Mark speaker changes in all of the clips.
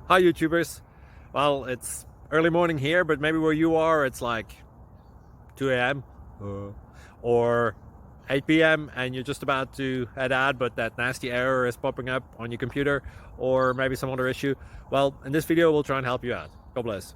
Speaker 1: Hi YouTubers. Well, it's early morning here, but maybe where you are it's like 2 a.m. or 8 p.m. and you're just about to head out, but that nasty error is popping up on your computer, or maybe some other issue. Well, in this video we'll try and help you out. God bless.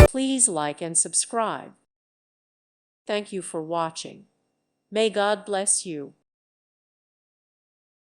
Speaker 2: Please like and subscribe. Thank you for watching. May God bless you.